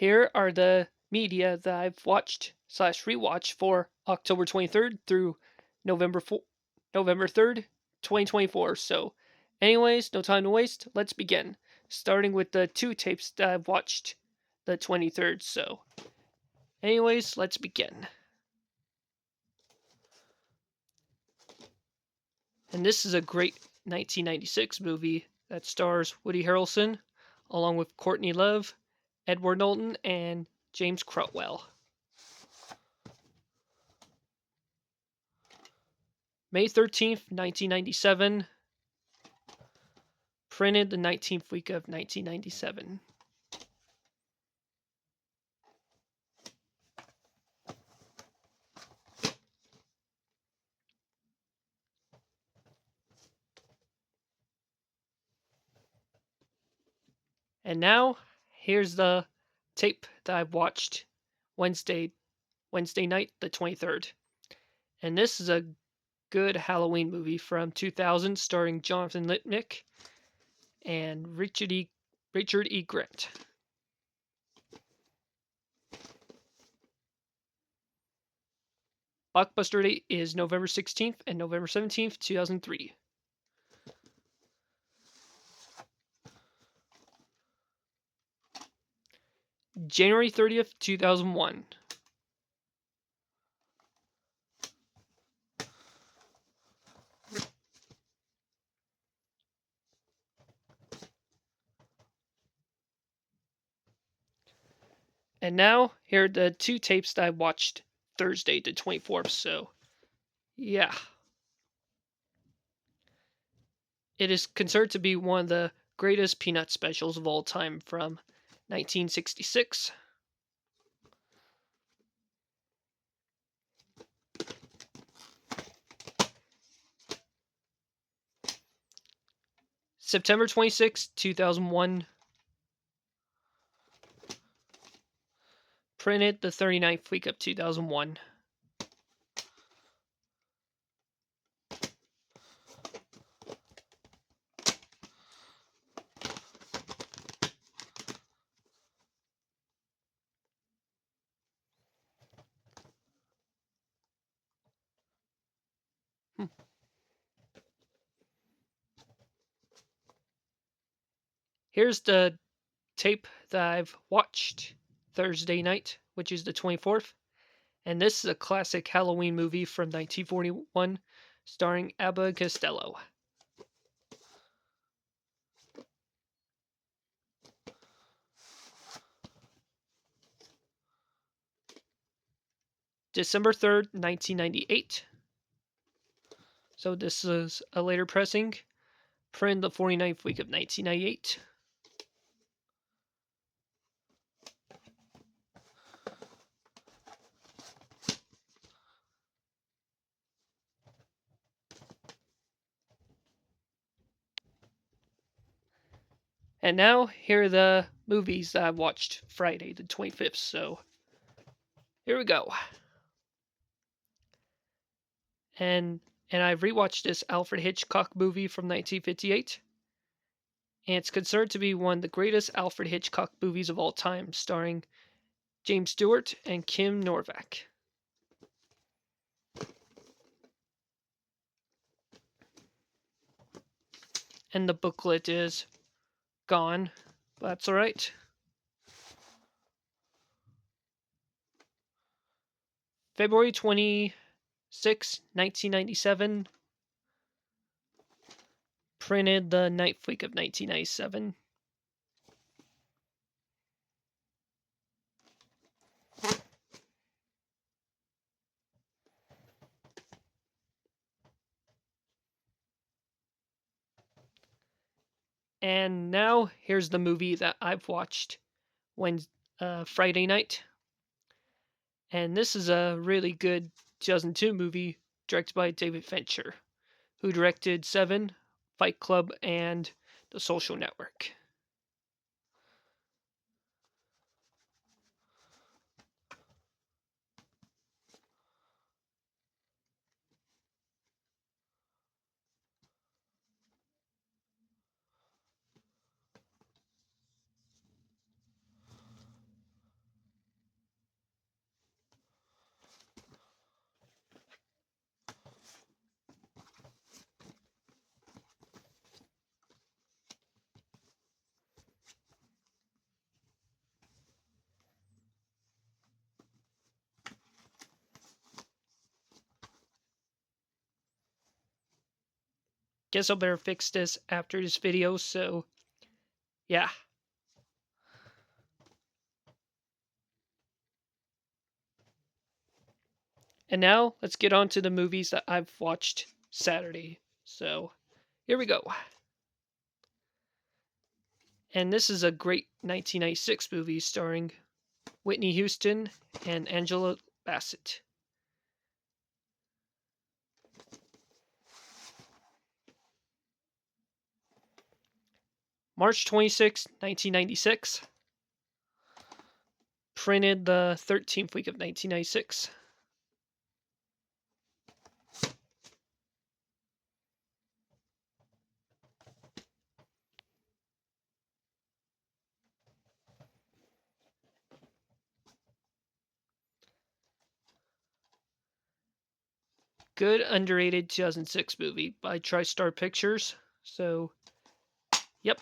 here are the media that I've watched slash rewatched for October 23rd through November 3rd, 2024. So, anyways, no time to waste. Let's begin. Starting with the two tapes that I've watched the 23rd. So, anyways, let's begin. And this is a great 1996 movie that stars Woody Harrelson along with Courtney Love, Edward Norton, and James Crotwell. May 13th, 1997. Printed the 19th week of 1997. And now, here's the tape that I've watched Wednesday night, the 23rd. And this is a good Halloween movie from 2000 starring Jonathan Lipnick and Richard E. Grant. Blockbuster date is November 16th and November 17th, 2003. January 30th, 2001. And now, here are the two tapes that I watched Thursday, the 24th. So, yeah. It is considered to be one of the greatest Peanut specials of all time from 1966. September 26, 2001. Printed the 39th week of 2001. Here's the tape that I've watched Thursday night, which is the 24th. And this is a classic Halloween movie from 1941 starring Abbott Costello. December 3rd, 1998. So this is a later pressing. Printed the 49th week of 1998. And now, here are the movies that I watched Friday the 25th. So, here we go. And I rewatched this Alfred Hitchcock movie from 1958. And it's considered to be one of the greatest Alfred Hitchcock movies of all time, starring James Stewart and Kim Novak. And the booklet is gone, but that's alright. February 26, 1997. Printed the 9th week of 1997. And now here's the movie that I've watched Friday night. And this is a really good 2002 movie directed by David Fincher, who directed Seven, Fight Club, and The Social Network. guess I'll better fix this after this video, so yeah. And now let's get on to the movies that I've watched Saturday. So here we go. And this is a great 1996 movie starring Whitney Houston and Angela Bassett. March 26, 1996. Printed the 13th week of 1996. Good underrated 2006 movie by TriStar Pictures. So, yep.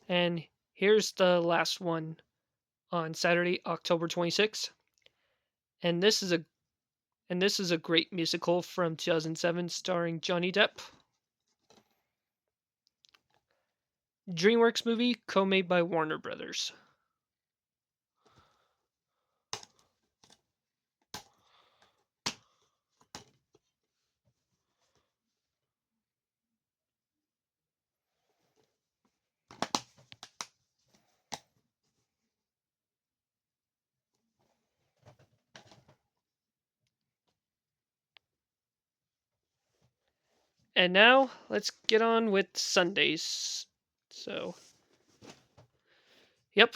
And here's the last one on Saturday, October 26th. And this is a great musical from 2007 starring Johnny Depp. DreamWorks movie co-made by Warner Brothers. And now let's get on with Sundays. So, yep,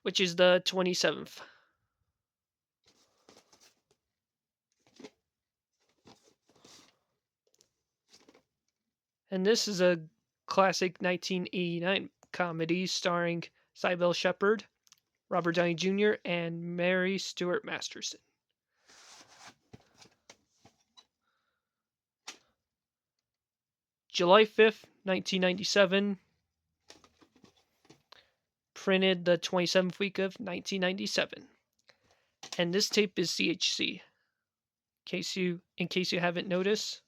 which is the 27th. And this is a classic 1989 comedy starring Sybil Shepherd, Robert Downey Jr., and Mary Stuart Masterson. July 5th, 1997. Printed the 27th week of 1997. And this tape is CHC. In case you haven't noticed.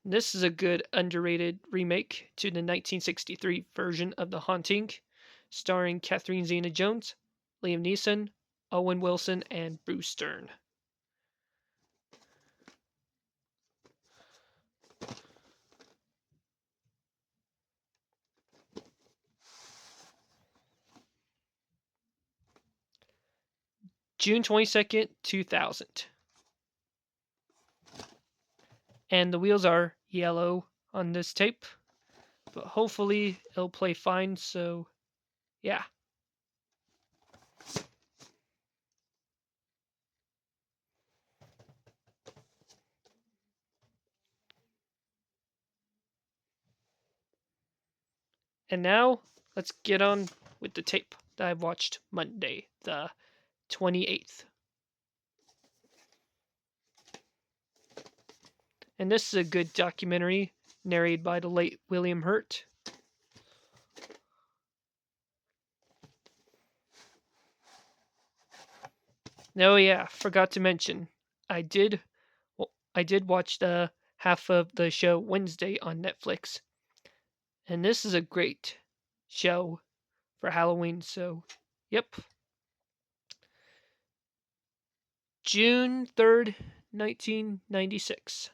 This is a good underrated remake to the 1963 version of The Haunting, starring Catherine Zeta-Jones, Liam Neeson, Owen Wilson, and Bruce Dern. June 22nd, 2000. And the wheels are yellow on this tape, but hopefully it'll play fine, so yeah. And now let's get on with the tape that I watched Monday, the 28th. And this is a good documentary narrated by the late William Hurt. Oh yeah, forgot to mention, I did I did watch the half of the show Wednesday on Netflix. And this is a great show for Halloween, so yep. June 3rd, 1996.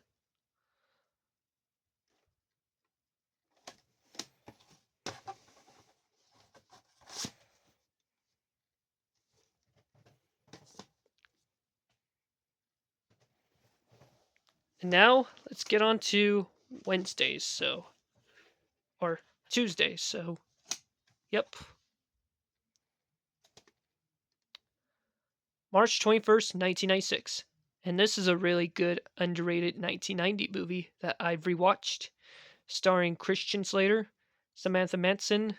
And now let's get on to Wednesdays, or Tuesdays, so yep. March 21st, 1996. And this is a really good underrated 1990 movie that I've rewatched, starring Christian Slater, Samantha Manson,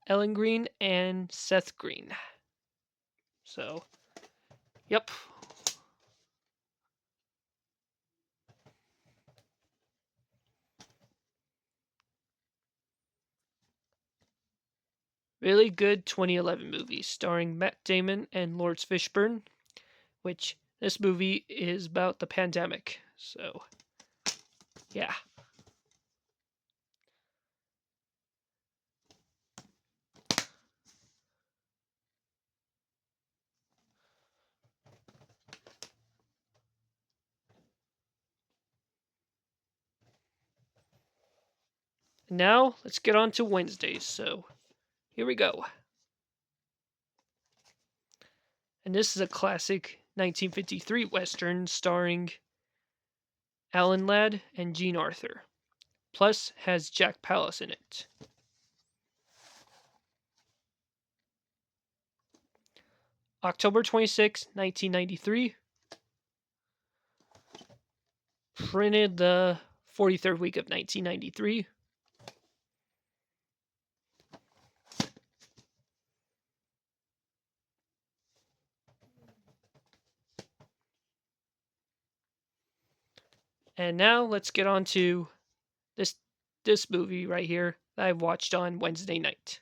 Ellen Green and Seth Green. So, yep. Really good 2011 movie starring Matt Damon and Lawrence Fishburne, which this movie is about the pandemic. So, yeah. Now, let's get on to Wednesdays. So, here we go. And this is a classic 1953 Western starring Alan Ladd and Jean Arthur. Plus, has Jack Palance in it. October 26, 1993. Printed the 43rd week of 1993. And now let's get on to this movie right here that I watched on Wednesday night.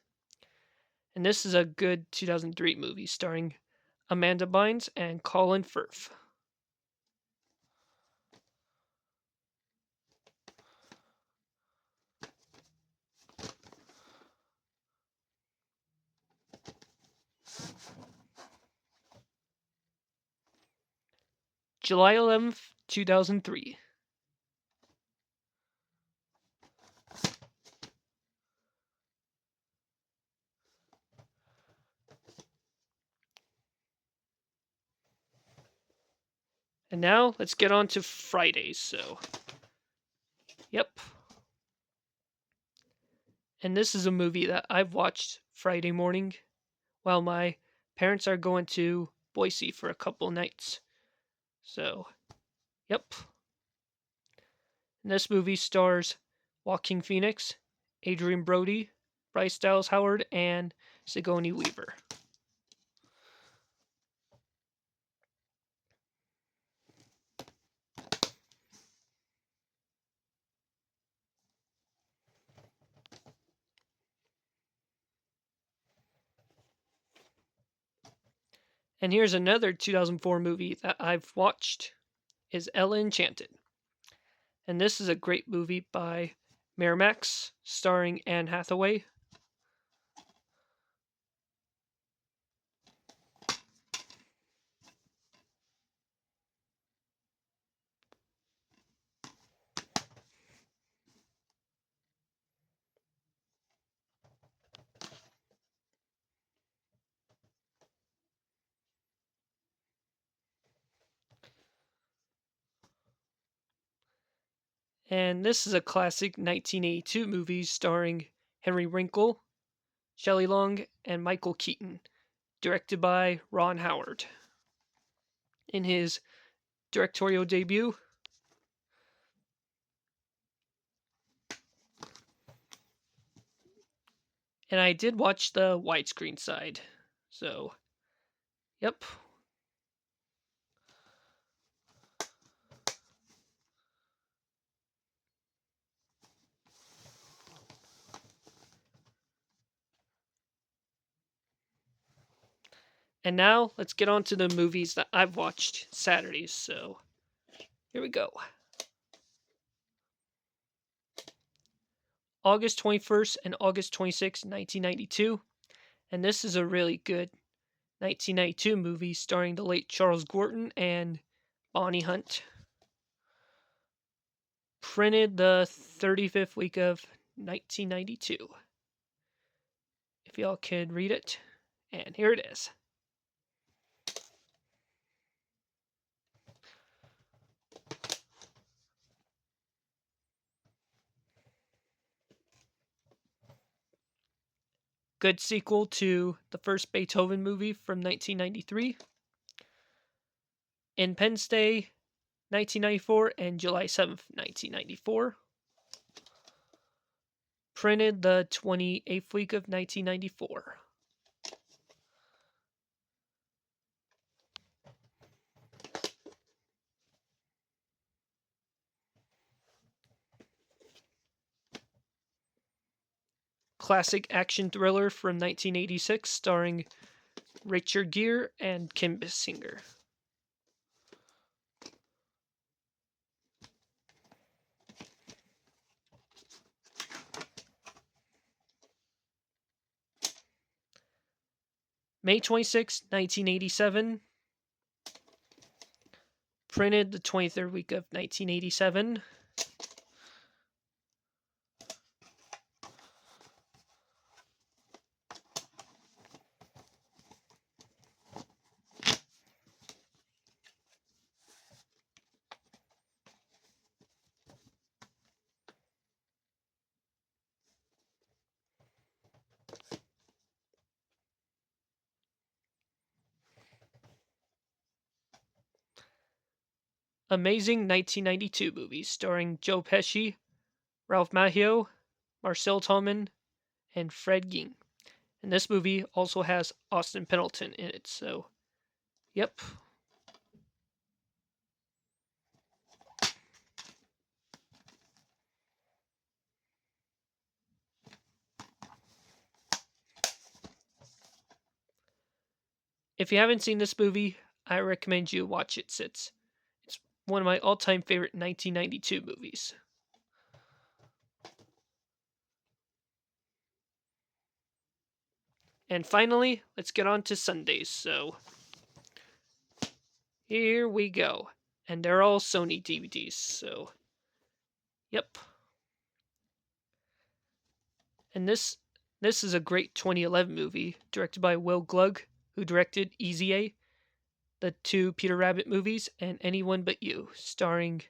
And this is a good 2003 movie starring Amanda Bynes and Colin Firth. July 11th, 2003. And now let's get on to Fridays. So, yep. And this is a movie that I've watched Friday morning while my parents are going to Boise for a couple nights. So, yep. And this movie stars Joaquin Phoenix, Adrian Brody, Bryce Dallas Howard, and Sigourney Weaver. And here's another 2004 movie that I've watched is Ella Enchanted. And this is a great movie by Miramax starring Anne Hathaway. And this is a classic 1982 movie starring Henry Winkler, Shelley Long, and Michael Keaton, directed by Ron Howard. In his directorial debut, and I did watch the widescreen side. So, yep. And now let's get on to the movies that I've watched Saturdays. So, here we go. August 21st and August 26th, 1992. And this is a really good 1992 movie starring the late Charles Gordon and Bonnie Hunt. Printed the 35th week of 1992. If y'all could read it. And here it is. Good sequel to the first Beethoven movie from 1993. Independence Day, 1994, and July 7th, 1994. Printed the 28th week of 1994. Classic action thriller from 1986 starring Richard Gere and Kim Basinger. May 26, 1987. Printed the 23rd week of 1987. Amazing 1992 movies starring Joe Pesci, Ralph Macchio, Marcel Tallman, and Fred Ging. And this movie also has Austin Pendleton in it, so yep. If you haven't seen this movie, I recommend you watch it. It's one of my all-time favorite 1992 movies. And finally, let's get on to Sundays. So here we go. And they're all Sony DVDs, so yep. And this is a great 2011 movie directed by Will Glug, who directed Easy A, the two Peter Rabbit movies, and Anyone But You, starring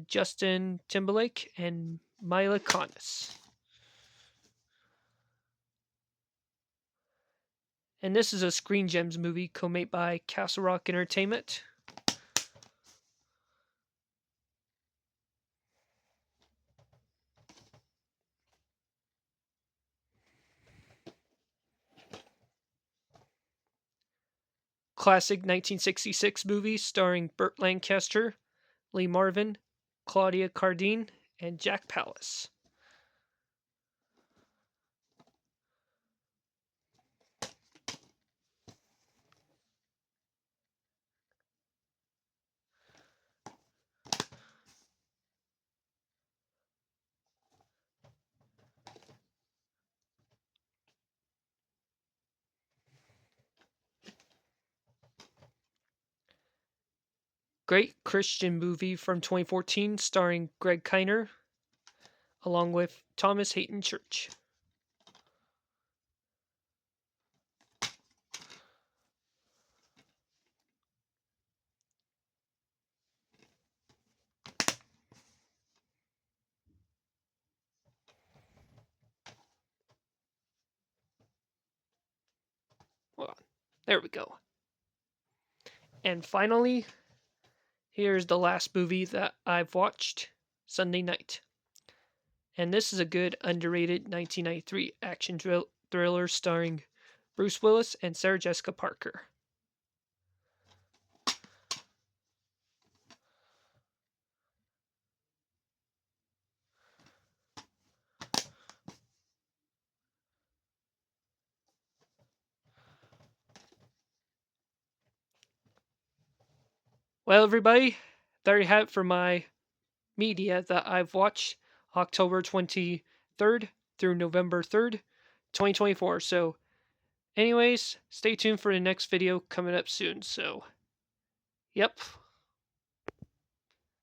Justin Timberlake and Mila Kunis. And this is a Screen Gems movie co-made by Castle Rock Entertainment. Classic 1966 movie starring Burt Lancaster, Lee Marvin, Claudia Cardin, and Jack Palance. Great Christian movie from 2014 starring Greg Kinnear, along with Thomas Hayden Church. Well, there we go. And finally, here's the last movie that I've watched, Sunday Night. And this is a good, underrated 1993 action thriller starring Bruce Willis and Sarah Jessica Parker. Well, everybody, there you have it for my media that I've watched October 23rd through November 3rd, 2024. So, anyways, stay tuned for the next video coming up soon. So, yep.